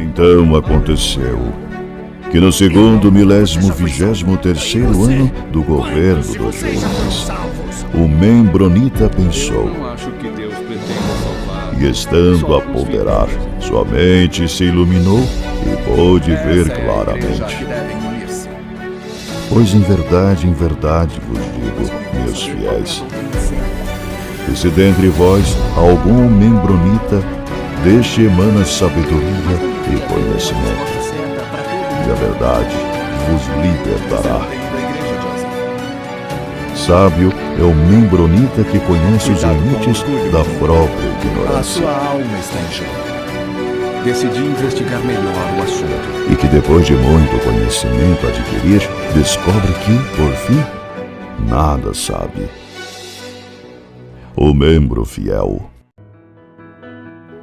Então aconteceu que no segundo 1023º ano do governo do Jonas, o Membronita pensou, e estando a ponderar, sua mente se iluminou e pôde ver claramente. Pois em verdade vos digo, meus fiéis, que se dentre vós algum membronita, deste emana sabedoria e conhecimento, e a verdade vos libertará. Sábio é o membronita que conhece os limites da própria A ignorância, sua alma está em jogo. Decidi investigar melhor o assunto. e que depois de muito conhecimento adquirir, descobre que, por fim, nada sabe. O membro fiel.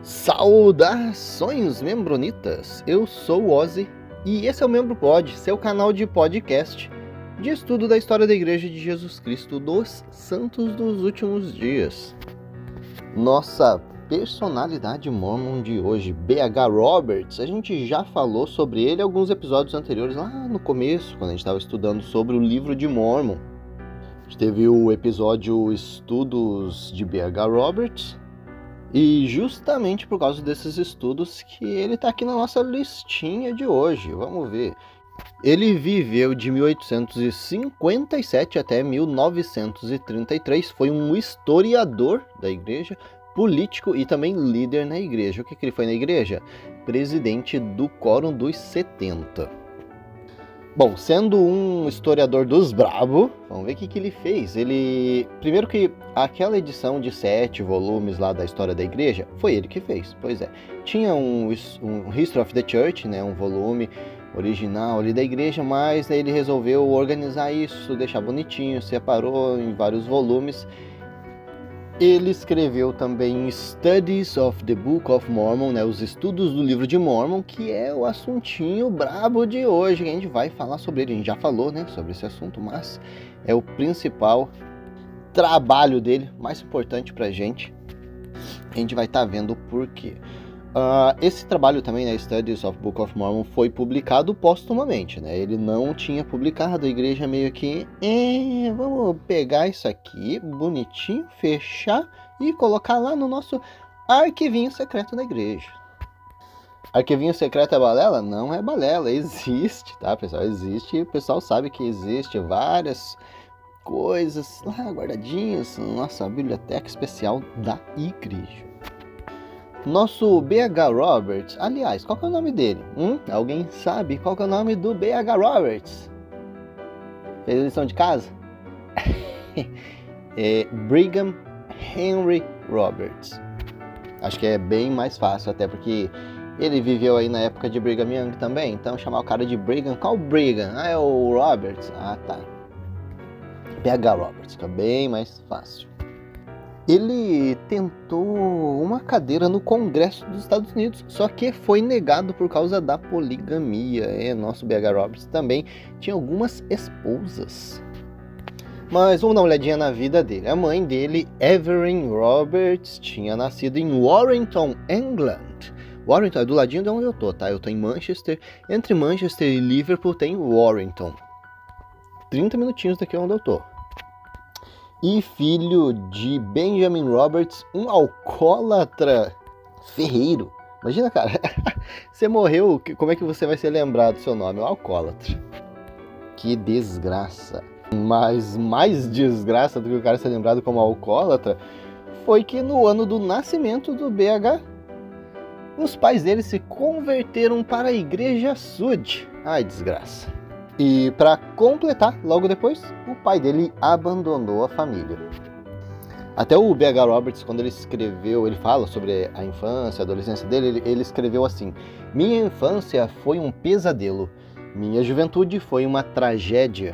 Saudações, membronitas! Eu sou o Ozzy e esse é o Membro Pod, seu canal de podcast de estudo da história da Igreja de Jesus Cristo dos Santos dos Últimos Dias. Nossa personalidade mormon de hoje, B.H. Roberts, a gente já falou sobre ele em alguns episódios anteriores, lá no começo, quando a gente estava estudando sobre o livro de Mormon. A gente teve o episódio Estudos de B.H. Roberts, e justamente por causa desses estudos que ele está aqui na nossa listinha de hoje. Vamos ver. Ele viveu de 1857 até 1933, foi um historiador da igreja, político e também líder na igreja. O que ele foi na igreja? Presidente do Quórum dos 70. Bom, sendo um historiador dos brabo, vamos ver o que ele fez. Primeiro que aquela edição de 7 volumes lá da história da igreja, foi ele que fez. Pois é, tinha um History of the Church, né, um volume original ali da igreja, mas ele resolveu organizar isso, deixar bonitinho, separou em vários volumes. Ele escreveu também Studies of the Book of Mormon, né, os estudos do livro de Mormon, que é o assuntinho brabo de hoje, que a gente vai falar sobre ele. A gente já falou, né, sobre esse assunto, mas é o principal trabalho dele, mais importante pra gente. A gente vai estar vendo o porquê. Esse trabalho também, né, Studies of Book of Mormon, foi publicado póstumamente, né? Ele não tinha publicado, a igreja meio que, vamos pegar isso aqui, bonitinho, fechar e colocar lá no nosso arquivinho secreto da igreja. Arquivinho secreto é balela? Não é balela, existe, tá, pessoal? Existe, o pessoal sabe que existe várias coisas lá guardadinhas na nossa biblioteca especial da igreja. Nosso B.H. Roberts, aliás, qual que é o nome dele? Alguém sabe qual que é o nome do B.H. Roberts? Fez a lição de casa? É Brigham Henry Roberts. Acho que é bem mais fácil, até porque ele viveu aí na época de Brigham Young também, então chamar o cara de Brigham, qual Brigham? Ah, é o Roberts? Ah, tá. B.H. Roberts, fica bem mais fácil. Ele tentou uma cadeira no Congresso dos Estados Unidos, só que foi negado por causa da poligamia. Nosso B.H. Roberts também tinha algumas esposas. Mas vamos dar uma olhadinha na vida dele. A mãe dele, Evelyn Roberts, tinha nascido em Warrington, England. Warrington é do ladinho de onde eu tô, tá? Eu tô em Manchester. Entre Manchester e Liverpool tem Warrington. 30 minutinhos daqui onde eu tô. E filho de Benjamin Roberts, um alcoólatra ferreiro. Imagina, cara, você morreu, como é que você vai ser lembrado do seu nome? Um alcoólatra. Que desgraça. Mas mais desgraça do que o cara ser lembrado como alcoólatra foi que no ano do nascimento do BH, os pais dele se converteram para a Igreja Sud. Ai, desgraça. E para completar, logo depois, o pai dele abandonou a família. Até o B.H. Roberts, quando ele escreveu, ele fala sobre a infância, a adolescência dele, ele escreveu assim: minha infância foi um pesadelo, minha juventude foi uma tragédia.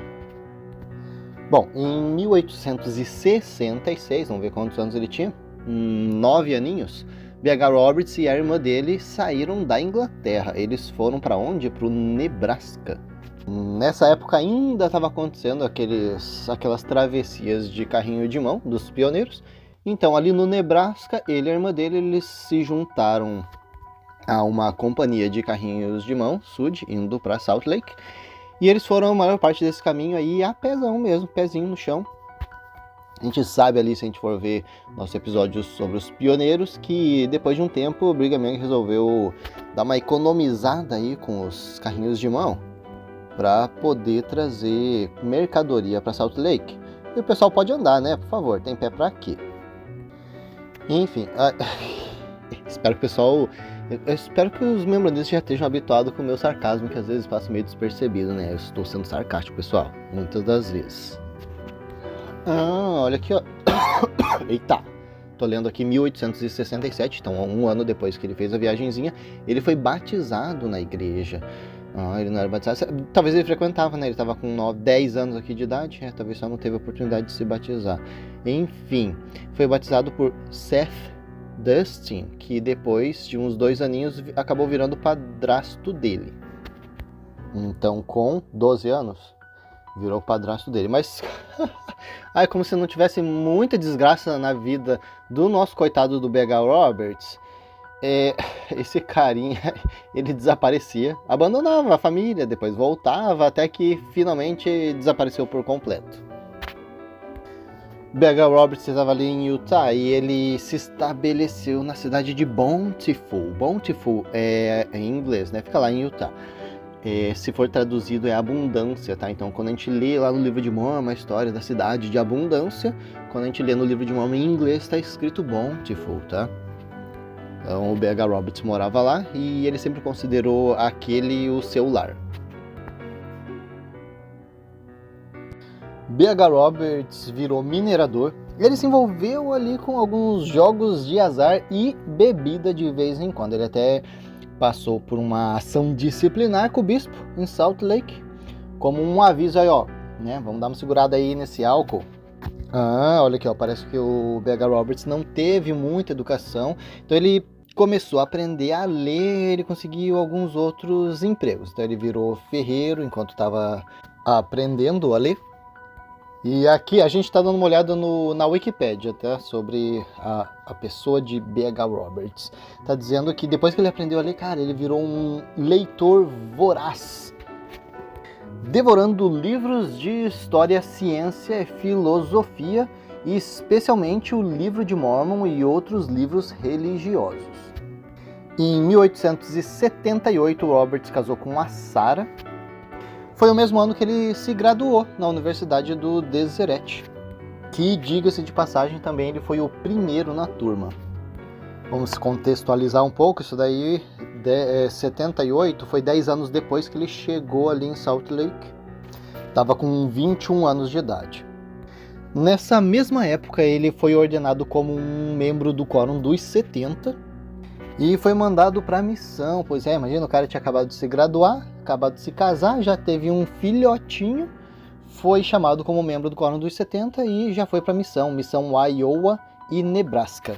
Bom, em 1866, vamos ver quantos anos ele tinha, 9 aninhos, B.H. Roberts e a irmã dele saíram da Inglaterra. Eles foram para onde? Para o Nebraska. Nessa época ainda estava acontecendo aquelas travessias de carrinho de mão dos pioneiros. Então ali no Nebraska, ele e a irmã dele, eles se juntaram a uma companhia de carrinhos de mão, Sud, indo para Salt Lake. E eles foram a maior parte desse caminho aí a pezão mesmo, pezinho no chão. A gente sabe ali, se a gente for ver nossos episódios sobre os pioneiros, que depois de um tempo o Brigham Young resolveu dar uma economizada aí com os carrinhos de mão para poder trazer mercadoria para Salt Lake. E o pessoal pode andar, né? Por favor, tem pé para quê? Enfim, espero que o pessoal... Eu espero que os membros já estejam habituados com o meu sarcasmo, que às vezes passa meio despercebido, né? Eu estou sendo sarcástico, pessoal, muitas das vezes. Olha aqui, ó. Eita! Tô lendo aqui 1867, então um ano depois que ele fez a viagenzinha, ele foi batizado na igreja. Ele não era batizado. Talvez ele frequentava, né? Ele estava com 10 anos aqui de idade, talvez só não teve a oportunidade de se batizar. Enfim, foi batizado por Seth Dustin, que depois de uns 2 aninhos acabou virando padrasto dele. Então, com 12 anos, virou o padrasto dele. Mas, como se não tivesse muita desgraça na vida do nosso coitado do B.H. Roberts, esse carinha, ele desaparecia, abandonava a família, depois voltava, até que finalmente desapareceu por completo. B.H. Roberts estava ali em Utah e ele se estabeleceu na cidade de Bountiful. Bountiful em inglês, né? Fica lá em Utah. Se for traduzido é abundância, tá? Então quando a gente lê lá no livro de Mormon a história da cidade de abundância, quando a gente lê no livro de Mormon em inglês está escrito Bountiful, tá? Então o B.H. Roberts morava lá e ele sempre considerou aquele o seu lar. B.H. Roberts virou minerador. Ele se envolveu ali com alguns jogos de azar e bebida de vez em quando. Ele até passou por uma ação disciplinar com o bispo em Salt Lake, como um aviso aí, ó, né? Vamos dar uma segurada aí nesse álcool. Olha aqui, ó, parece que o B.H. Roberts não teve muita educação, então ele começou a aprender a ler, ele conseguiu alguns outros empregos. Então ele virou ferreiro enquanto estava aprendendo a ler. E aqui a gente está dando uma olhada na Wikipédia, tá? Sobre a pessoa de B.H. Roberts. Tá dizendo que depois que ele aprendeu a ler, cara, ele virou um leitor voraz, devorando livros de história, ciência e filosofia, e especialmente o livro de Mormon e outros livros religiosos. Em 1878, Roberts casou com a Sarah. Foi o mesmo ano que ele se graduou na Universidade do Deseret, que, diga-se de passagem, também ele foi o primeiro na turma. Vamos contextualizar um pouco, isso daí, 78, foi 10 anos depois que ele chegou ali em Salt Lake. Estava com 21 anos de idade. Nessa mesma época, ele foi ordenado como um membro do Quórum dos 70 e foi mandado para a missão. Pois imagina, o cara tinha acabado de se graduar, acabado de se casar, já teve um filhotinho, foi chamado como membro do Quórum dos 70 e já foi para a missão Iowa e Nebraska.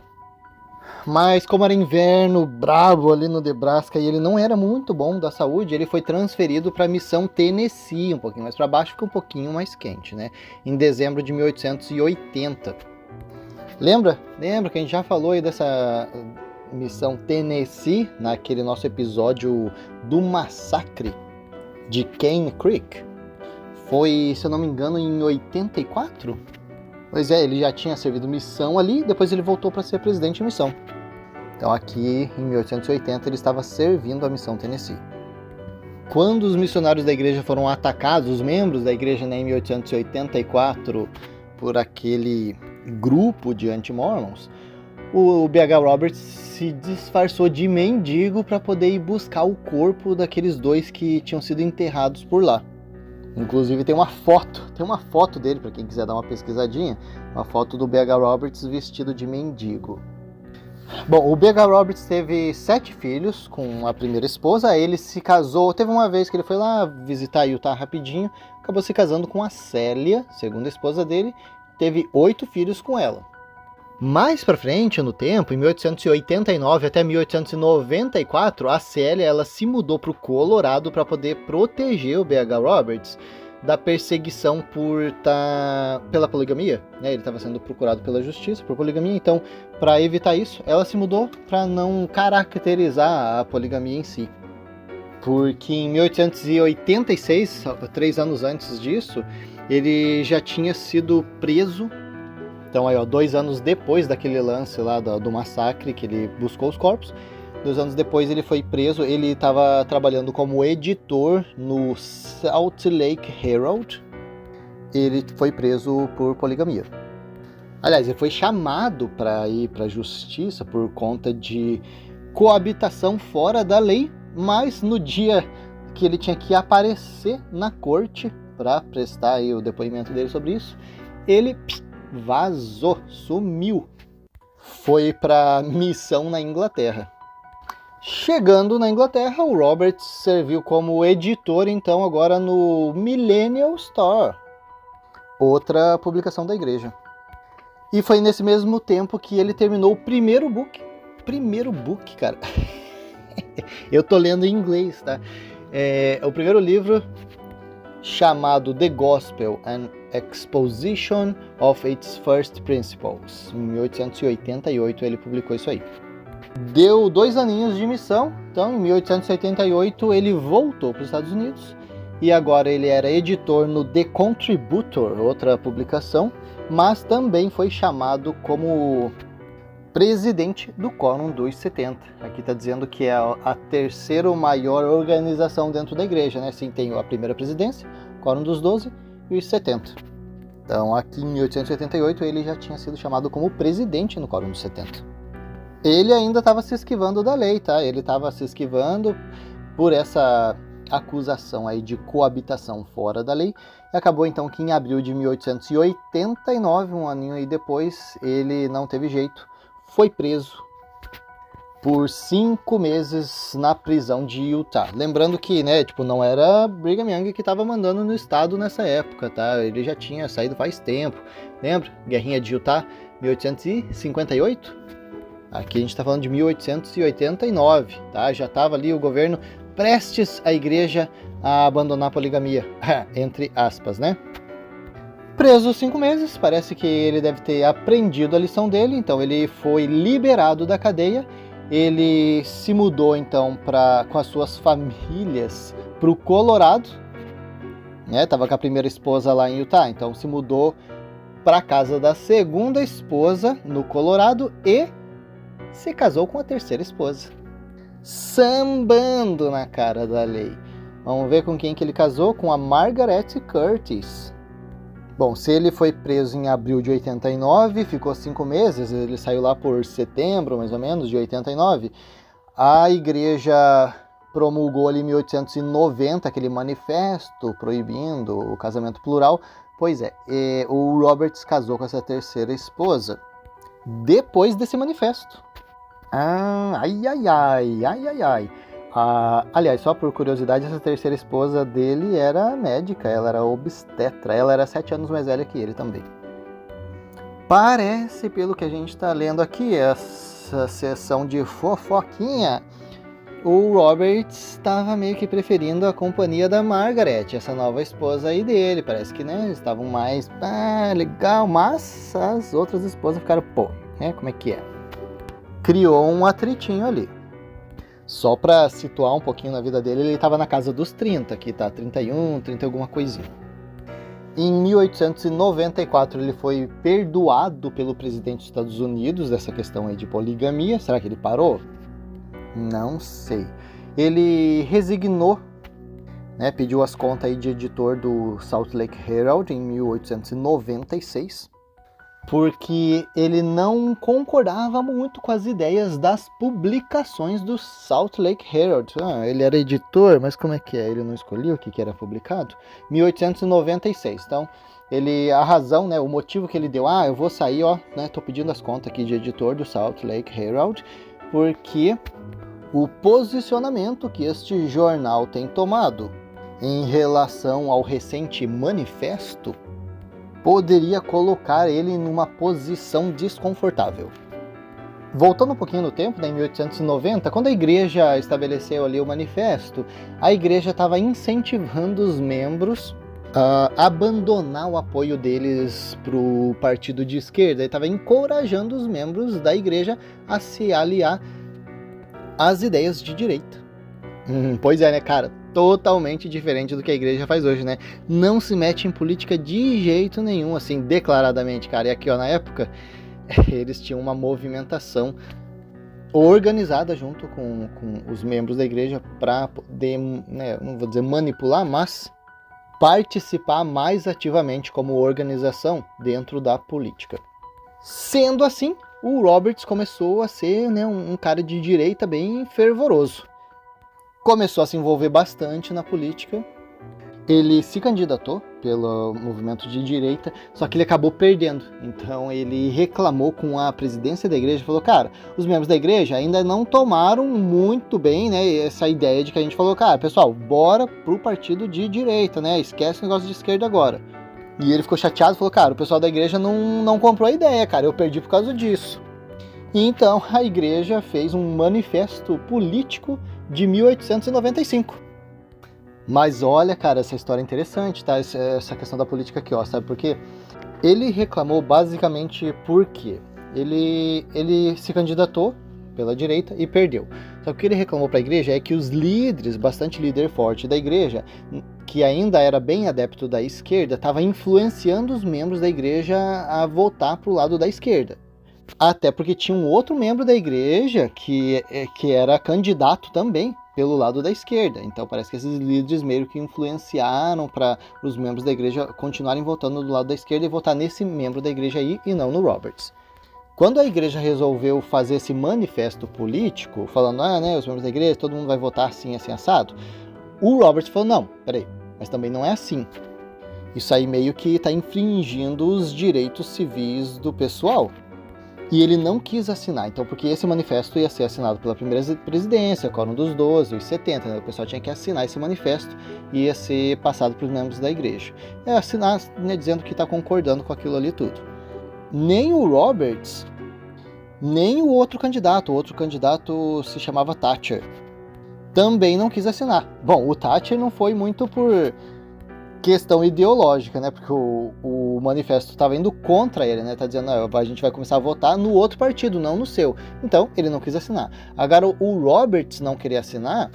Mas como era inverno bravo ali no Nebraska e ele não era muito bom da saúde, ele foi transferido para a missão Tennessee, um pouquinho mais para baixo, fica um pouquinho mais quente, né? Em dezembro de 1880. Lembra que a gente já falou aí dessa missão Tennessee naquele nosso episódio do massacre de Cane Creek? Foi, se eu não me engano, em 84? Pois ele já tinha servido missão ali, depois ele voltou para ser presidente de missão. Então aqui, em 1880, ele estava servindo a missão Tennessee. Quando os missionários da igreja foram atacados, os membros da igreja, né, em 1884, por aquele grupo de anti-mormons, o B.H. Roberts se disfarçou de mendigo para poder ir buscar o corpo daqueles 2 que tinham sido enterrados por lá. Inclusive tem uma foto dele, para quem quiser dar uma pesquisadinha, uma foto do B.H. Roberts vestido de mendigo. Bom, o B.H. Roberts teve 7 filhos com a primeira esposa. Ele se casou, teve uma vez que ele foi lá visitar Utah rapidinho, acabou se casando com a Célia, segunda esposa dele, teve 8 filhos com ela. Mais pra frente no tempo, em 1889 até 1894, a Célia ela se mudou para o Colorado para poder proteger o B.H. Roberts da perseguição pela poligamia, né? Ele estava sendo procurado pela justiça por poligamia, então, para evitar isso, ela se mudou para não caracterizar a poligamia em si. Porque em 1886, 3 anos antes disso, ele já tinha sido preso. Então, aí, 2 anos depois daquele lance lá do massacre, que ele buscou os corpos, 2 anos depois ele foi preso. Ele estava trabalhando como editor no Salt Lake Herald. Ele foi preso por poligamia. Aliás, ele foi chamado para ir para a justiça por conta de coabitação fora da lei, mas no dia que ele tinha que aparecer na corte para prestar aí o depoimento dele sobre isso, ele vazou, sumiu. Foi para missão na Inglaterra. Chegando na Inglaterra, o Roberts serviu como editor, então, agora no Millennial Star, outra publicação da igreja. E foi nesse mesmo tempo que ele terminou o primeiro book, cara. Eu tô lendo em inglês, tá? O primeiro livro, chamado The Gospel, an Exposition of its First Principles. Em 1888 ele publicou isso aí. Deu 2 aninhos de missão, então em 1888 ele voltou para os Estados Unidos e agora ele era editor no The Contributor, outra publicação, mas também foi chamado como presidente do Quórum dos 70. Aqui está dizendo que é a terceira maior organização dentro da igreja, né? Sim, tem a primeira presidência, Quórum dos 12 e os 70. Então aqui em 1888 ele já tinha sido chamado como presidente no Quórum dos 70. Ele ainda estava se esquivando da lei, tá? Ele estava se esquivando por essa acusação aí de coabitação fora da lei. E acabou então que em abril de 1889, um aninho aí depois, ele não teve jeito, foi preso por 5 meses na prisão de Utah. Lembrando que, né, não era Brigham Young que estava mandando no estado nessa época, tá? Ele já tinha saído faz tempo. Lembra? Guerrinha de Utah, 1858? Aqui a gente está falando de 1889, tá? Já estava ali o governo prestes a igreja a abandonar a poligamia, entre aspas, né? Preso 5 meses, parece que ele deve ter aprendido a lição dele, então ele foi liberado da cadeia. Ele se mudou então com as suas famílias para o Colorado, né? Tava com a primeira esposa lá em Utah, então se mudou para a casa da segunda esposa no Colorado e se casou com a terceira esposa, sambando na cara da lei. Vamos ver com quem que ele casou, com a Margaret Curtis. Bom, se ele foi preso em abril de 89, ficou 5 meses, ele saiu lá por setembro, mais ou menos, de 89, a igreja promulgou ali em 1890 aquele manifesto proibindo o casamento plural. Pois é, o Roberts casou com essa terceira esposa depois desse manifesto. Aliás, só por curiosidade, essa terceira esposa dele era médica, ela era obstetra, ela era 7 anos mais velha que ele também. Parece, pelo que a gente está lendo aqui, essa sessão de fofoquinha, o Roberts estava meio que preferindo a companhia da Margaret, essa nova esposa aí dele. Parece que, né, estavam mais, legal, mas as outras esposas ficaram, né, como é que é? Criou um atritinho ali. Só para situar um pouquinho na vida dele, ele estava na casa dos 30, aqui tá 31, 30 alguma coisinha. Em 1894 ele foi perdoado pelo presidente dos Estados Unidos dessa questão aí de poligamia. Será que ele parou? Não sei. Ele resignou, né, pediu as contas aí de editor do Salt Lake Herald em 1896. Porque ele não concordava muito com as ideias das publicações do Salt Lake Herald. Ele era editor, mas como é que é? Ele não escolhia o que era publicado? 1896. Então, a razão, né, o motivo que ele deu, eu vou sair, né, tô pedindo as contas aqui de editor do Salt Lake Herald, porque o posicionamento que este jornal tem tomado em relação ao recente manifesto poderia colocar ele numa posição desconfortável. Voltando um pouquinho no tempo, em 1890, quando a igreja estabeleceu ali o manifesto, a igreja estava incentivando os membros abandonar o apoio deles para o partido de esquerda. Ele estava encorajando os membros da igreja a se aliar às ideias de direita. Pois é, né, cara? Totalmente diferente do que a igreja faz hoje, né? Não se mete em política de jeito nenhum, assim, declaradamente, cara. E aqui, ó, na época, eles tinham uma movimentação organizada junto com os membros da igreja para poder, né, não vou dizer manipular, mas participar mais ativamente como organização dentro da política. Sendo assim, o Roberts começou a ser, né, um cara de direita bem fervoroso. Começou a se envolver bastante na política. Ele se candidatou pelo movimento de direita, só que ele acabou perdendo. Então ele reclamou com a presidência da igreja e falou, cara, os membros da igreja ainda não tomaram muito bem, né, essa ideia de que a gente falou, cara, pessoal, bora pro partido de direita, né, esquece o negócio de esquerda agora. E ele ficou chateado e falou, cara, o pessoal da igreja não comprou a ideia, cara, eu perdi por causa disso. E então a igreja fez um manifesto político de 1895. Mas olha, cara, essa história é interessante, tá? Essa questão da política aqui, ó, sabe por quê? Ele reclamou basicamente porque ele se candidatou pela direita e perdeu. Só que o que ele reclamou para a igreja é que os líderes, bastante líder forte da igreja, que ainda era bem adepto da esquerda, estava influenciando os membros da igreja a voltar para o lado da esquerda. Até porque tinha um outro membro da igreja que era candidato também pelo lado da esquerda. Então parece que esses líderes meio que influenciaram para os membros da igreja continuarem votando do lado da esquerda e votar nesse membro da igreja aí e não no Roberts. Quando a igreja resolveu fazer esse manifesto político, falando, né, os membros da igreja, todo mundo vai votar assim, assim, assado, o Roberts falou, não, peraí, mas também não é assim. Isso aí meio que está infringindo os direitos civis do pessoal. E ele não quis assinar, então, porque esse manifesto ia ser assinado pela primeira presidência, Quórum dos 12, os 70, né? O pessoal tinha que assinar esse manifesto e ia ser passado para os membros da igreja. Assinar, né, dizendo que está concordando com aquilo ali tudo. Nem o Roberts, nem o outro candidato se chamava Thatcher, também não quis assinar. Bom, o Thatcher não foi muito por questão ideológica, né? Porque o manifesto estava indo contra ele, né? Tá dizendo, a gente vai começar a votar no outro partido, não no seu. Então, ele não quis assinar. Agora, o Roberts não queria assinar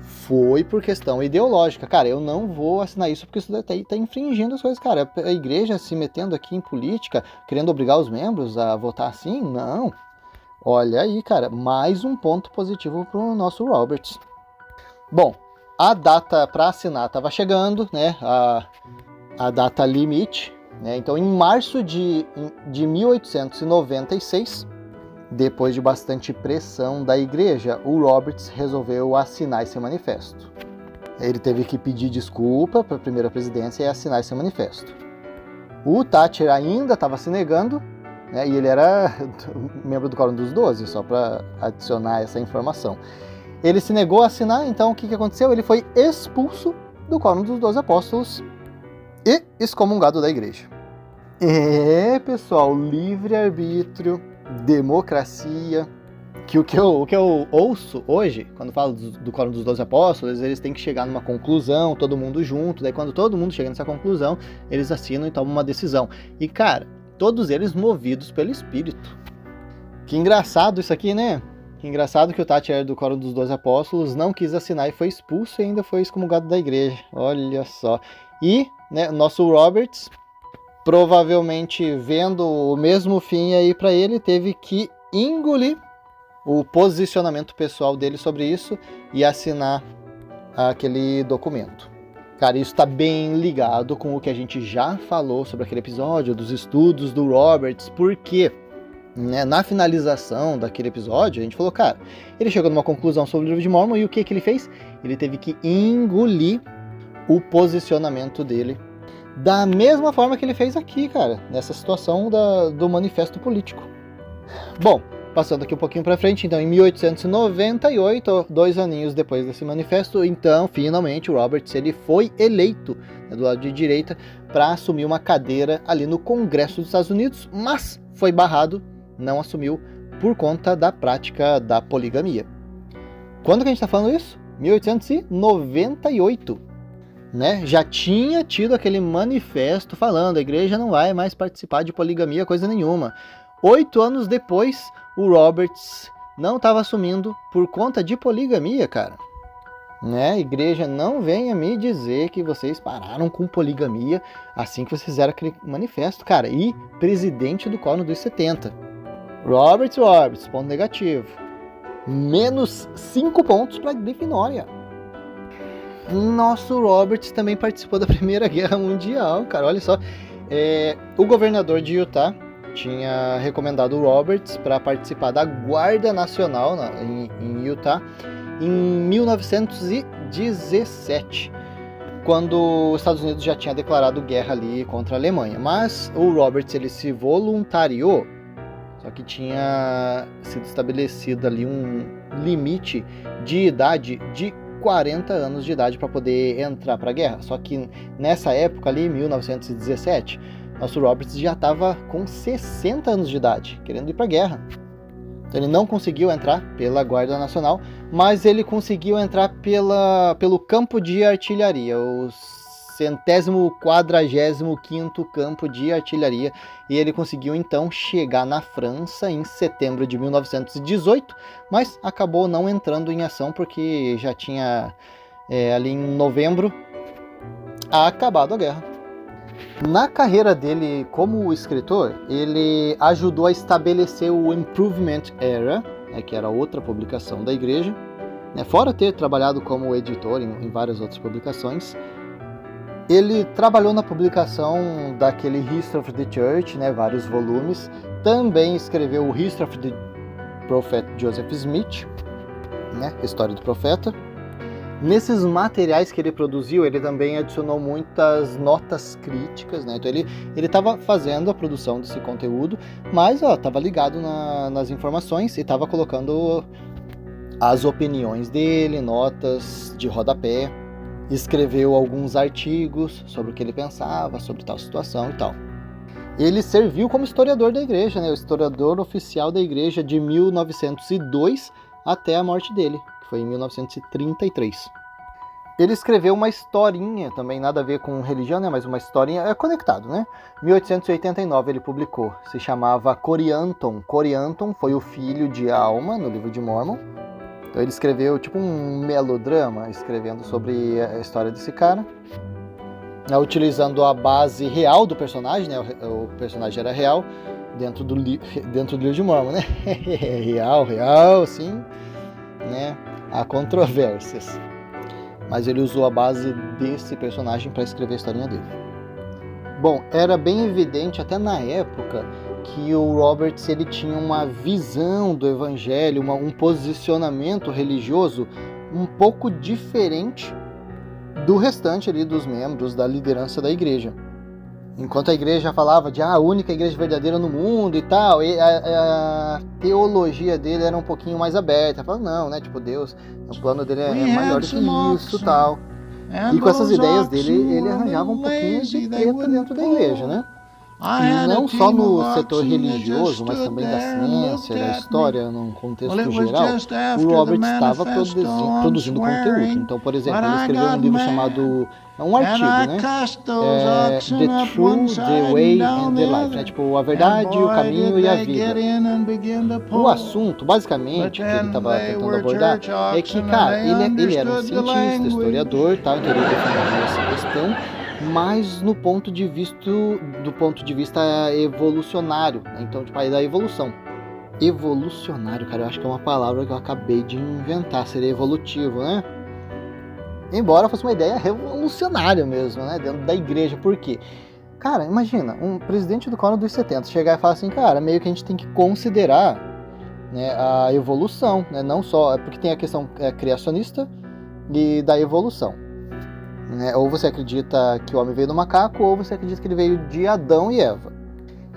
foi por questão ideológica. Cara, eu não vou assinar isso porque isso tá infringindo as coisas, cara. A igreja se metendo aqui em política, querendo obrigar os membros a votar assim? Não. Olha aí, cara, mais um ponto positivo pro nosso Roberts. Bom, a data para assinar estava chegando, né? A data limite, né? Então, em março de 1896, depois de bastante pressão da igreja, o Roberts resolveu assinar esse manifesto. Ele teve que pedir desculpa para a primeira presidência e assinar esse manifesto. O Thatcher ainda estava se negando, né? E ele era membro do Quórum dos 12, só para adicionar essa informação. Ele se negou a assinar, então o que aconteceu? Ele foi expulso do Quórum dos 12 Apóstolos e excomungado da igreja. Pessoal, livre-arbítrio, democracia, que o que eu ouço hoje, quando falo do Quórum dos 12 Apóstolos, eles têm que chegar numa conclusão, todo mundo junto, daí quando todo mundo chega nessa conclusão, eles assinam e tomam uma decisão. E cara, todos eles movidos pelo Espírito. Que engraçado isso aqui, né? Que engraçado que o Thatcher era do Quórum dos 12 Apóstolos, não quis assinar e foi expulso e ainda foi excomungado da igreja. Olha só. E, né, nosso Roberts, provavelmente vendo o mesmo fim aí para ele, teve que engolir o posicionamento pessoal dele sobre isso e assinar aquele documento. Cara, isso está bem ligado com o que a gente já falou sobre aquele episódio dos estudos do Roberts, porque na finalização daquele episódio, a gente falou, cara, ele chegou numa conclusão sobre o livro de Mórmon e o que ele fez? Ele teve que engolir o posicionamento dele da mesma forma que ele fez aqui, cara, nessa situação do manifesto político. Bom, passando aqui um pouquinho para frente, então em 1898, 2 aninhos depois desse manifesto, então finalmente o Roberts ele foi eleito, né, do lado de direita para assumir uma cadeira ali no Congresso dos Estados Unidos, mas foi barrado, não assumiu por conta da prática da poligamia. Quando que a gente está falando isso? 1898. né? Já tinha tido aquele manifesto falando a igreja não vai mais participar de poligamia, coisa nenhuma. 8 anos depois, o Roberts não estava assumindo por conta de poligamia, cara. Né? Igreja, não venha me dizer que vocês pararam com poligamia assim que vocês fizeram aquele manifesto, cara. E presidente do Quórum dos 70. Roberts, ponto negativo. Menos 5 pontos para Grifinória. Nosso Roberts também participou da Primeira Guerra Mundial, cara. Olha só. O governador de Utah tinha recomendado o Roberts para participar da Guarda Nacional em Utah em 1917, quando os Estados Unidos já tinha declarado guerra ali contra a Alemanha. Mas o Roberts ele se voluntariou, só que tinha sido estabelecido ali um limite de idade de 40 anos de idade para poder entrar para a guerra. Só que nessa época ali, 1917, nosso Roberts já estava com 60 anos de idade, querendo ir para a guerra. Então ele não conseguiu entrar pela Guarda Nacional, mas ele conseguiu entrar pelo campo de artilharia, o 145º campo de artilharia, e ele conseguiu então chegar na França em setembro de 1918, mas acabou não entrando em ação porque já tinha ali em novembro acabado a guerra. Na carreira dele como escritor, ele ajudou a estabelecer o Improvement Era, que era outra publicação da igreja, fora ter trabalhado como editor em várias outras publicações. Ele trabalhou na publicação daquele History of the Church, vários volumes. Também escreveu o History of the Prophet Joseph Smith, História do Profeta. Nesses materiais que ele produziu, ele também adicionou muitas notas críticas, Então ele estava fazendo a produção desse conteúdo, mas estava ligado nas informações e estava colocando as opiniões dele, notas de rodapé. Escreveu alguns artigos sobre o que ele pensava, sobre tal situação e tal. Ele serviu como historiador da igreja, o historiador oficial da igreja de 1902 até a morte dele, que foi em 1933. Ele escreveu uma historinha também, nada a ver com religião, mas uma historinha, conectado, 1889 ele publicou, se chamava Corianton. Corianton foi o filho de Alma, no livro de Mormon. Então ele escreveu tipo um melodrama, escrevendo sobre a história desse cara, utilizando a base real do personagem, o personagem era real, dentro do livro de Mormon, real, sim, há controvérsias. Mas ele usou a base desse personagem para escrever a historinha dele. Bom, era bem evidente até na época que o Roberts ele tinha uma visão do evangelho, um posicionamento religioso um pouco diferente do restante ali dos membros da liderança da igreja. Enquanto a igreja falava de a única igreja verdadeira no mundo e tal, e a teologia dele era um pouquinho mais aberta. Falava, não, Deus, o plano dele é maior do que isso e tal. E com essas ideias dele, ele arranjava um pouquinho de treta dentro da igreja, Não só no setor religioso, mas também da ciência, da história, num contexto geral, o Roberts estava produzindo conteúdo. Então, por exemplo, ele escreveu um livro chamado, um artigo, The Truth, The Way and the Life, tipo, a verdade, o caminho e a vida. O assunto, basicamente, que ele estava tentando abordar, é que, cara, ele era um cientista, historiador, então ele defendia essa questão, mas do ponto de vista evolucionário, então tipo aí da evolução. Evolucionário, cara, eu acho que é uma palavra que eu acabei de inventar, seria evolutivo, Embora fosse uma ideia revolucionária mesmo, dentro da igreja. Por quê? Cara, imagina, um presidente do Quórum dos 70 chegar e falar assim, cara, meio que a gente tem que considerar a evolução, não só, porque tem a questão criacionista e da evolução. Ou você acredita que o homem veio do macaco, ou você acredita que ele veio de Adão e Eva.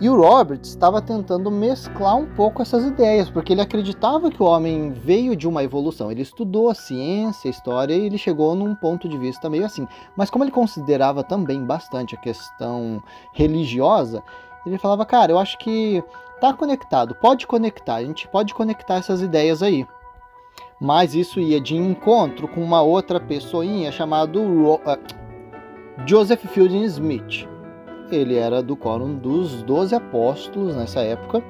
E o Roberts estava tentando mesclar um pouco essas ideias, porque ele acreditava que o homem veio de uma evolução. Ele estudou a ciência, a história, e ele chegou num ponto de vista meio assim. Mas como ele considerava também bastante a questão religiosa, ele falava, cara, eu acho que tá conectado, pode conectar, a gente pode conectar essas ideias aí. Mas isso ia de encontro com uma outra pessoinha chamada Joseph Fielding Smith. Ele era do Quórum dos 12 Apóstolos nessa época.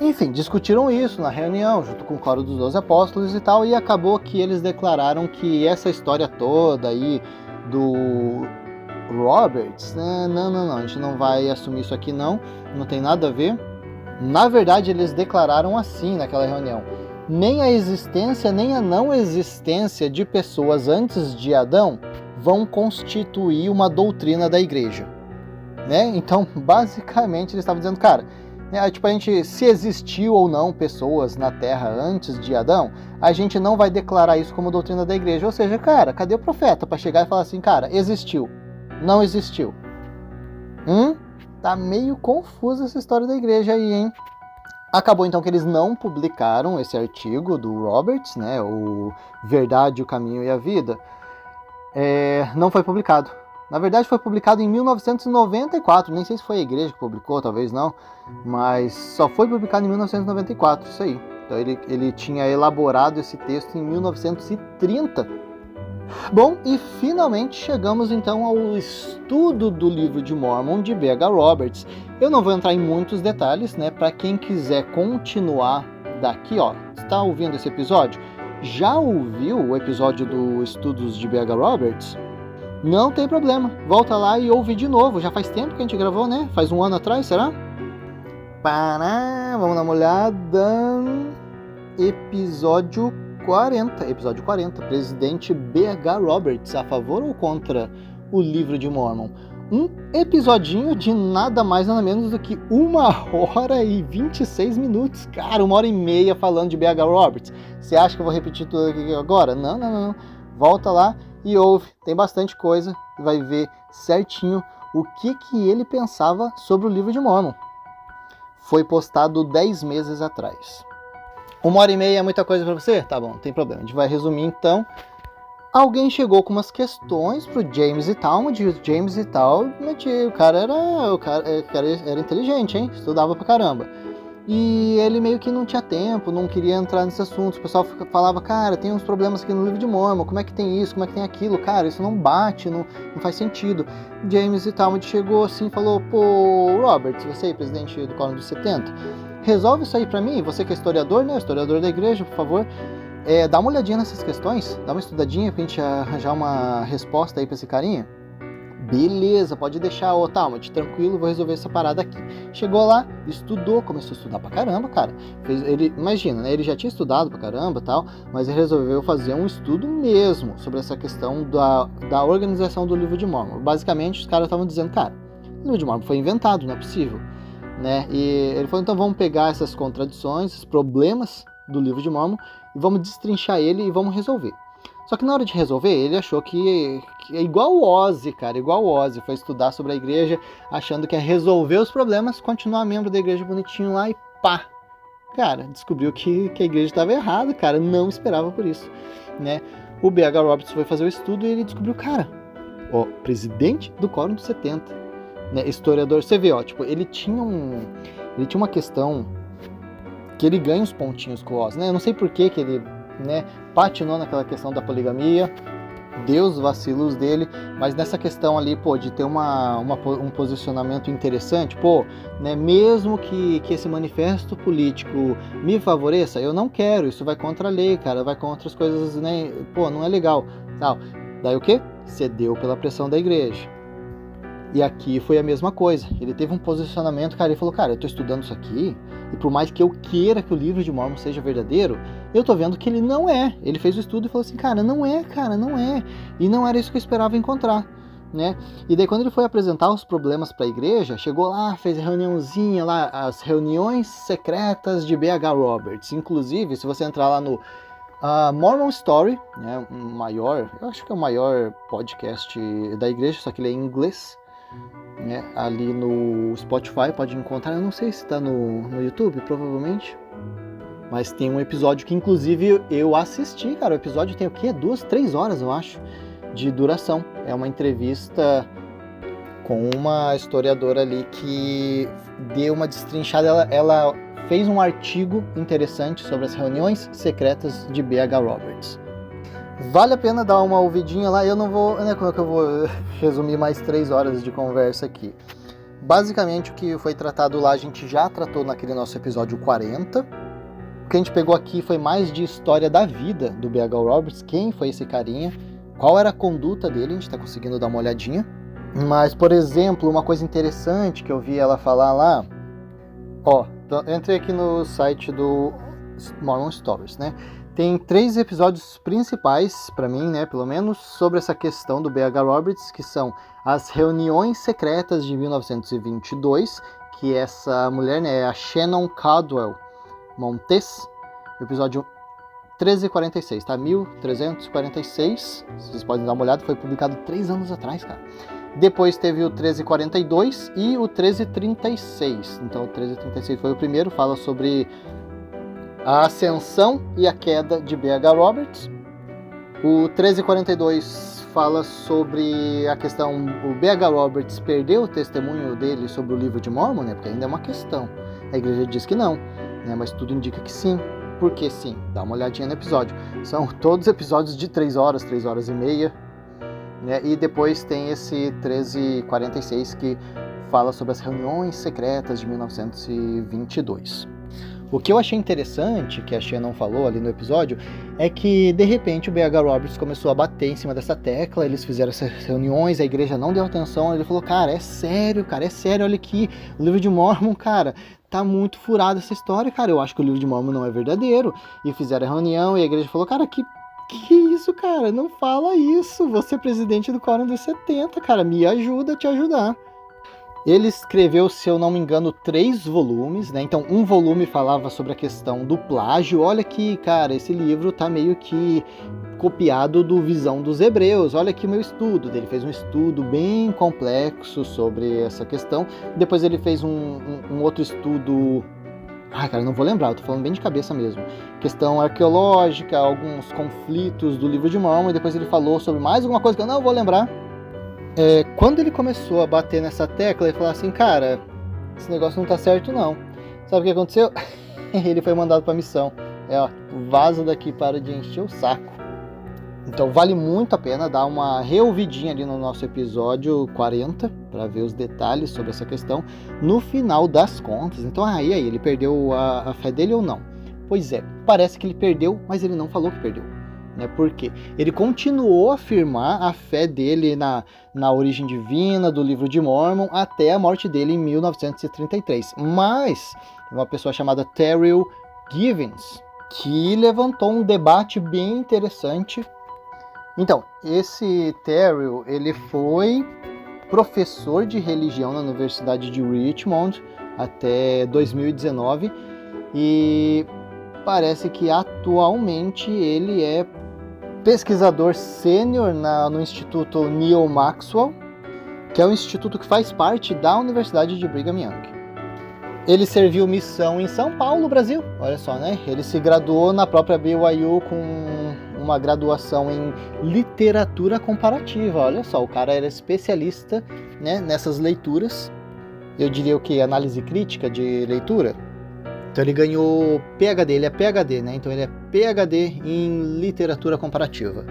Enfim, discutiram isso na reunião, junto com o Quórum dos 12 Apóstolos e tal, e acabou que eles declararam que essa história toda aí do Roberts, não, a gente não vai assumir isso aqui não tem nada a ver. Na verdade, eles declararam assim naquela reunião: nem a existência nem a não existência de pessoas antes de Adão vão constituir uma doutrina da igreja, né? Então, basicamente, eles estavam dizendo, cara, tipo, a gente, se existiu ou não pessoas na Terra antes de Adão, a gente não vai declarar isso como doutrina da igreja. Ou seja, cara, cadê o profeta para chegar e falar assim, cara, existiu, não existiu? Tá meio confusa essa história da igreja aí, hein? Acabou então que eles não publicaram esse artigo do Roberts, né, o Verdade, o Caminho e a Vida. Não foi publicado. Na verdade, foi publicado em 1994. Nem sei se foi a igreja que publicou, talvez não. Mas só foi publicado em 1994, isso aí. Então ele tinha elaborado esse texto em 1930. Bom, e finalmente chegamos então ao estudo do Livro de Mórmon de B.H. Roberts. Eu não vou entrar em muitos detalhes, né? Para quem quiser continuar daqui, ó, está ouvindo esse episódio? Já ouviu o episódio do Estudos de B.H. Roberts? Não tem problema, volta lá e ouve de novo. Já faz tempo que a gente gravou, né? Faz um ano atrás, será? Vamos dar uma olhada. Episódio 40. Presidente B.H. Roberts, a favor ou contra o Livro de Mórmon? Um episodinho de nada mais nada menos do que 1h26. Cara, 1h30 falando de B.H. Roberts. Você acha que eu vou repetir tudo aqui agora? Não. Volta lá e ouve. Tem bastante coisa. Vai ver certinho o que ele pensava sobre o Livro de Mórmon. Foi postado 10 meses atrás. 1h30 é muita coisa pra você? Tá bom, não tem problema. A gente vai resumir então. Alguém chegou com umas questões pro James E. Talmage, e o James E. Talmage, o cara era inteligente, hein? Estudava pra caramba. E ele meio que não tinha tempo, não queria entrar nesse assunto. O pessoal falava, cara, tem uns problemas aqui no Livro de Mórmon, como é que tem isso, como é que tem aquilo? Cara, isso não bate, não faz sentido. James E. Talmage chegou assim e falou, pô, Robert, você aí, presidente do Quórum dos 70, resolve isso aí pra mim, você que é historiador, né? Historiador da igreja, por favor. Dá uma olhadinha nessas questões, dá uma estudadinha pra gente arranjar uma resposta aí pra esse carinha. Beleza, pode deixar, Talmage, tranquilo, vou resolver essa parada aqui. Chegou lá, estudou, começou a estudar pra caramba, cara. Imagina, né? Ele já tinha estudado pra caramba e tal, mas ele resolveu fazer um estudo mesmo sobre essa questão da organização do Livro de Mórmon. Basicamente, os caras estavam dizendo, cara, o Livro de Mórmon foi inventado, não é possível, né? E ele falou, então vamos pegar essas contradições, esses problemas do Livro de Mórmon e vamos destrinchar ele e vamos resolver. Só que na hora de resolver, ele achou que é igual o Ozzy, cara, igual o Ozzy, foi estudar sobre a igreja, achando que é resolver os problemas, continuar membro da igreja bonitinho lá e pá! Cara, descobriu que a igreja estava errada, cara, não esperava por isso, né? O B.H. Roberts foi fazer o estudo e ele descobriu, cara, presidente do Quórum dos 70, né, historiador, você vê, tipo, ele tinha uma questão que ele ganha uns pontinhos com o Ozzy, né? Eu não sei por que ele, né, patinou naquela questão da poligamia, deu os vacilos dele, mas nessa questão ali, de ter um posicionamento interessante, né, mesmo que esse manifesto político me favoreça, eu não quero, isso vai contra a lei, cara, vai contra as coisas, né, não é legal, tal. Daí o quê? Cedeu pela pressão da igreja. E aqui foi a mesma coisa, ele teve um posicionamento, cara, ele falou, cara, eu tô estudando isso aqui, e por mais que eu queira que o Livro de Mórmon seja verdadeiro, eu tô vendo que ele não é. Ele fez o estudo e falou assim, cara, não é. E não era isso que eu esperava encontrar, né? E daí quando ele foi apresentar os problemas para a igreja, chegou lá, fez reuniãozinha lá, as reuniões secretas de B.H. Roberts. Inclusive, se você entrar lá no Mormon Story, né, eu acho que é o maior podcast da igreja, só que ele é em inglês, né, ali no Spotify pode encontrar, eu não sei se está no YouTube, provavelmente, mas tem um episódio que inclusive eu assisti, cara, o episódio tem o quê? 2-3 horas, eu acho, de duração. É uma entrevista com uma historiadora ali que deu uma destrinchada, ela fez um artigo interessante sobre as reuniões secretas de B.H. Roberts. Vale a pena dar uma ouvidinha lá. Eu não vou, né, como é que eu vou resumir mais 3 horas de conversa aqui. Basicamente o que foi tratado lá a gente já tratou naquele nosso episódio 40. O que a gente pegou aqui foi mais de história da vida do B.H. Roberts, quem foi esse carinha, qual era a conduta dele, a gente tá conseguindo dar uma olhadinha. Mas, por exemplo, uma coisa interessante que eu vi ela falar lá, ó, eu entrei aqui no site do Mormon Stories, né? Tem 3 episódios principais, pra mim, né, pelo menos, sobre essa questão do B.H. Roberts, que são as reuniões secretas de 1922, que essa mulher, né, é a Shannon Caldwell Montes, episódio 1346, tá? 1346, vocês podem dar uma olhada, foi publicado 3 anos atrás, cara. Depois teve o 1342 e o 1336. Então o 1336 foi o primeiro, fala sobre a ascensão e a queda de B.H. Roberts. O 1342 fala sobre a questão, o B.H. Roberts perdeu o testemunho dele sobre o livro de Mormon, né? Porque ainda é uma questão. A igreja diz que não, né? Mas tudo indica que sim. Por que sim? Dá uma olhadinha no episódio. São todos episódios de 3 horas, 3 horas e meia. Né? E depois tem esse 1346 que fala sobre as reuniões secretas de 1922. O que eu achei interessante, que a Shannon falou ali no episódio, é que de repente o B.H. Roberts começou a bater em cima dessa tecla, eles fizeram essas reuniões, a igreja não deu atenção, ele falou, cara, é sério, olha aqui, o livro de Mormon, cara, tá muito furado essa história, cara, eu acho que o livro de Mormon não é verdadeiro. E fizeram a reunião e a igreja falou, cara, que isso, cara, não fala isso, você é presidente do Quórum dos 70, cara, me ajuda a te ajudar. Ele escreveu, se eu não me engano, 3 volumes, né? Então, um volume falava sobre a questão do plágio. Olha aqui, cara, esse livro tá meio que copiado do Visão dos Hebreus. Olha aqui o meu estudo. Ele fez um estudo bem complexo sobre essa questão. Depois ele fez um outro estudo... Ah, cara, não vou lembrar, eu tô falando bem de cabeça mesmo. Questão arqueológica, alguns conflitos do livro de Mormon. E depois ele falou sobre mais alguma coisa que eu não vou lembrar. Quando ele começou a bater nessa tecla, ele falou assim, cara, esse negócio não tá certo não. Sabe o que aconteceu? Ele foi mandado pra missão. Ó, vaza daqui, para de encher o saco. Então vale muito a pena dar uma reouvidinha ali no nosso episódio 40, para ver os detalhes sobre essa questão, no final das contas. Então, e aí, ele perdeu a fé dele ou não? Pois é, parece que ele perdeu, mas ele não falou que perdeu. Né? Porque ele continuou a afirmar a fé dele na origem divina do livro de Mormon até a morte dele em 1933. Mas uma pessoa chamada Terrell Givens que levantou um debate bem interessante. Então, esse Terrell, ele foi professor de religião na Universidade de Richmond até 2019 e parece que atualmente ele é pesquisador sênior no Instituto Neil Maxwell, que é um instituto que faz parte da Universidade de Brigham Young. Ele serviu missão em São Paulo, Brasil, olha só, né? Ele se graduou na própria BYU com uma graduação em literatura comparativa, olha só, o cara era especialista, né, nessas leituras, eu diria o que? Análise crítica de leitura. Então ele ganhou PhD, ele é PhD, né? Então ele é PhD em literatura comparativa.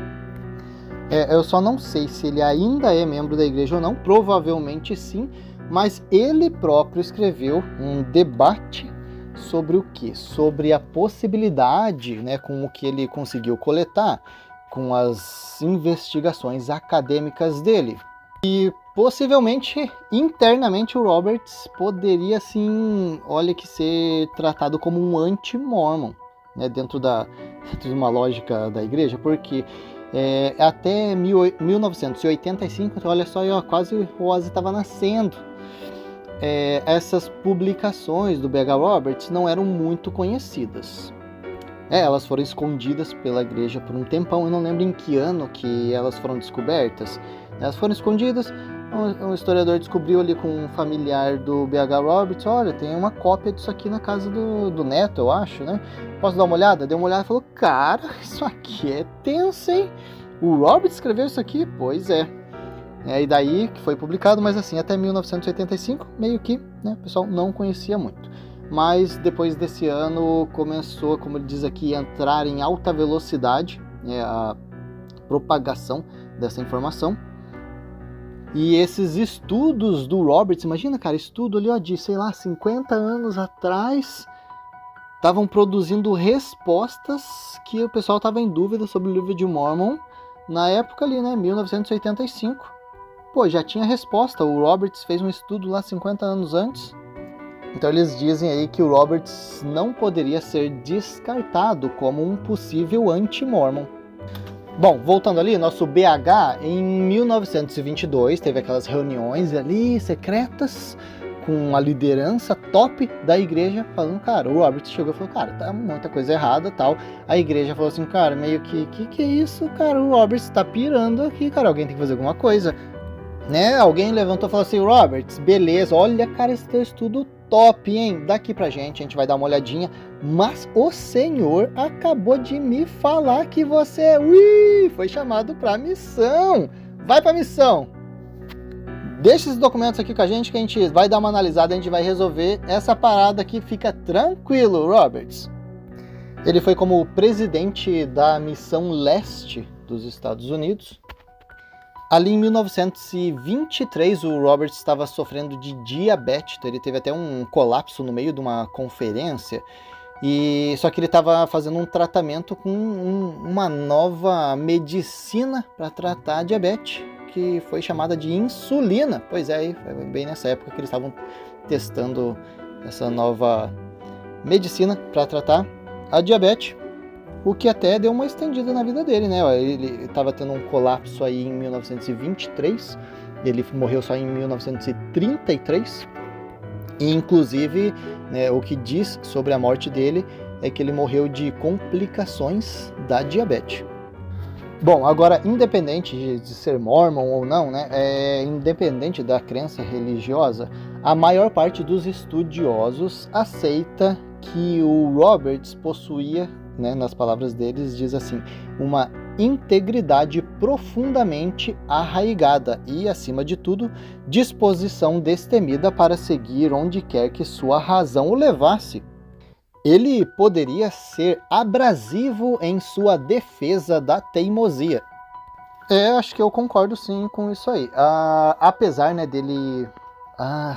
Eu só não sei se ele ainda é membro da igreja ou não, provavelmente sim, mas ele próprio escreveu um debate sobre o quê? Sobre a possibilidade, né, com o que ele conseguiu coletar, com as investigações acadêmicas dele. E possivelmente, internamente, o Roberts poderia, assim, olha que ser tratado como um anti-mormon, né, dentro de uma lógica da igreja, porque até 1985, então, olha só, quase o Ozzy estava nascendo, essas publicações do B.H. Roberts não eram muito conhecidas. Elas foram escondidas pela igreja por um tempão, eu não lembro em que ano que elas foram descobertas. Elas foram escondidas, um historiador descobriu ali com um familiar do B.H. Roberts, olha, tem uma cópia disso aqui na casa do neto, eu acho, né? Posso dar uma olhada? Deu uma olhada e falou, cara, isso aqui é tenso, hein? O Roberts escreveu isso aqui? Pois é. E daí que foi publicado, mas assim, até 1985, meio que, né, o pessoal não conhecia muito. Mas depois desse ano começou, como ele diz aqui, a entrar em alta velocidade, propagação dessa informação. E esses estudos do Roberts, imagina, cara, estudo ali, ó, de, sei lá, 50 anos atrás, estavam produzindo respostas que o pessoal estava em dúvida sobre o livro de Mormon na época ali, né, 1985. Pô, já tinha resposta, o Roberts fez um estudo lá 50 anos antes. Então eles dizem aí que o Roberts não poderia ser descartado como um possível anti-Mormon. Bom, voltando ali, nosso BH, em 1922, teve aquelas reuniões ali secretas com a liderança top da igreja, falando, cara, o Roberts chegou e falou, cara, tá muita coisa errada, tal. A igreja falou assim, cara, meio que é isso, cara, o Roberts tá pirando aqui, cara, alguém tem que fazer alguma coisa, né? Alguém levantou e falou assim, Roberts, beleza, olha, cara, esse teu estudo top, hein? Daqui pra gente, a gente vai dar uma olhadinha, mas o senhor acabou de me falar que você foi chamado pra missão. Vai pra missão. Deixa esses documentos aqui com a gente que a gente vai dar uma analisada, a gente vai resolver essa parada aqui, fica tranquilo, Roberts. Ele foi como presidente da missão leste dos Estados Unidos. Ali em 1923, o Roberts estava sofrendo de diabetes, então ele teve até um colapso no meio de uma conferência, só que ele estava fazendo um tratamento com uma nova medicina para tratar a diabetes, que foi chamada de insulina. Pois é, foi bem nessa época que eles estavam testando essa nova medicina para tratar a diabetes. O que até deu uma estendida na vida dele, né? Ele estava tendo um colapso aí em 1923, ele morreu só em 1933, e inclusive, né, o que diz sobre a morte dele é que ele morreu de complicações da diabetes. Bom, agora, independente de ser mormon ou não, né, independente da crença religiosa, a maior parte dos estudiosos aceita que o Roberts possuía, né, nas palavras deles, diz assim, uma integridade profundamente arraigada e, acima de tudo, disposição destemida para seguir onde quer que sua razão o levasse. Ele poderia ser abrasivo em sua defesa da teimosia. Acho que eu concordo sim com isso aí. Apesar, né, dele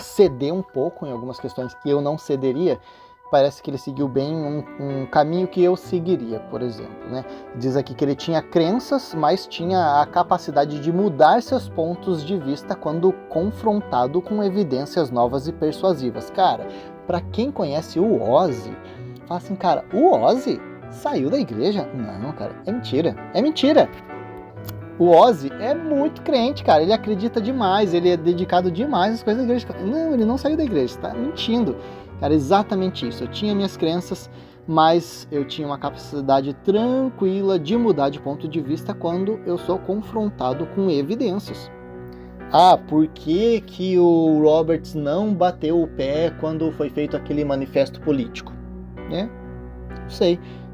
ceder um pouco em algumas questões que eu não cederia, parece que ele seguiu bem um caminho que eu seguiria, por exemplo, né? Diz aqui que ele tinha crenças, mas tinha a capacidade de mudar seus pontos de vista quando confrontado com evidências novas e persuasivas. Cara, pra quem conhece o Ozzy, fala assim, cara, o Ozzy saiu da igreja? Não, cara, é mentira, é mentira. O Ozzy é muito crente, cara, ele acredita demais, ele é dedicado demais às coisas da igreja. Não, ele não saiu da igreja, tá mentindo. Cara, exatamente isso. Eu tinha minhas crenças, mas eu tinha uma capacidade tranquila de mudar de ponto de vista quando eu sou confrontado com evidências. Por que o Roberts não bateu o pé quando foi feito aquele manifesto político?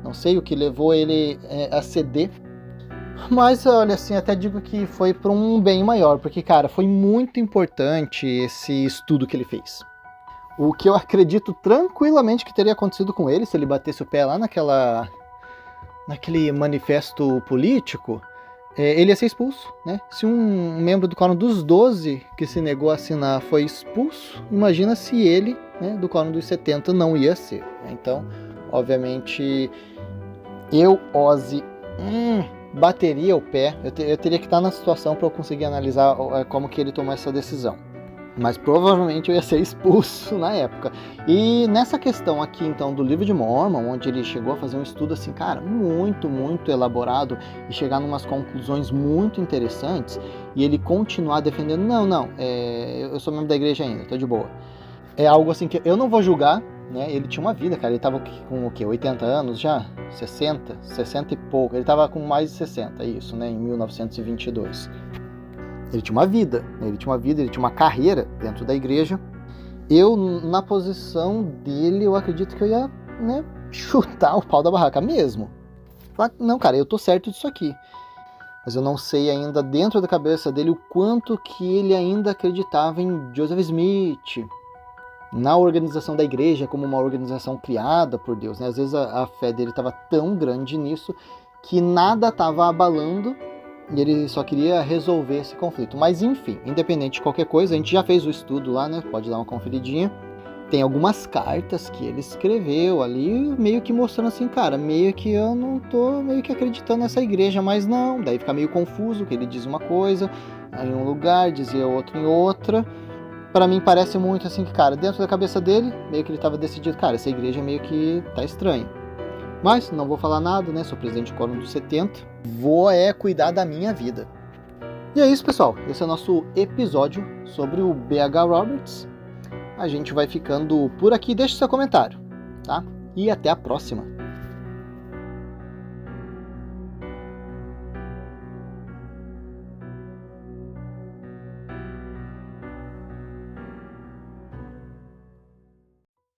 Não sei o que levou ele a ceder. Mas, olha, assim, até digo que foi para um bem maior, porque, cara, foi muito importante esse estudo que ele fez. O que eu acredito tranquilamente que teria acontecido com ele se ele batesse o pé lá naquele manifesto político, ele ia ser expulso, né? Se um membro do Quórum dos 12 que se negou a assinar foi expulso, imagina se ele, né, do Quórum dos 70 não ia ser. Então, obviamente, eu, Ozzy, bateria o pé. Eu teria que estar na situação para eu conseguir analisar como que ele tomou essa decisão. Mas provavelmente eu ia ser expulso na época. E nessa questão aqui, então, do livro de Mormon, onde ele chegou a fazer um estudo assim, cara, muito, muito elaborado e chegar em umas conclusões muito interessantes, e ele continuar defendendo, eu sou membro da igreja ainda, tô de boa. É algo assim que eu não vou julgar, né? Ele tinha uma vida, cara, ele tava com o quê? 80 anos já? 60 e pouco. Ele tava com mais de 60, isso, né? Em 1922. Ele tinha uma vida, né? Ele tinha uma carreira dentro da igreja. Eu, na posição dele, eu acredito que eu ia, né, chutar o pau da barraca mesmo. Falar, não, cara, eu tô certo disso aqui. Mas eu não sei ainda, dentro da cabeça dele, o quanto que ele ainda acreditava em Joseph Smith, na organização da igreja como uma organização criada por Deus, né? Às vezes a fé dele estava tão grande nisso que nada estava abalando E ele só queria resolver esse conflito. Mas enfim, independente de qualquer coisa, a gente já fez o estudo lá, né? Pode dar uma conferidinha. Tem algumas cartas que ele escreveu ali, meio que mostrando assim, cara, meio que eu não tô meio que acreditando nessa igreja, mas não. Daí fica meio confuso, que ele diz uma coisa em um lugar, dizia outra em outra. Pra mim parece muito assim que, cara, dentro da cabeça dele, meio que ele tava decidido, cara, essa igreja meio que tá estranha. Mas não vou falar nada, né? Sou presidente do Quórum dos 70. Vou cuidar da minha vida. E é isso, pessoal. Esse é o nosso episódio sobre o B.H. Roberts. A gente vai ficando por aqui. Deixe seu comentário, tá? E até a próxima.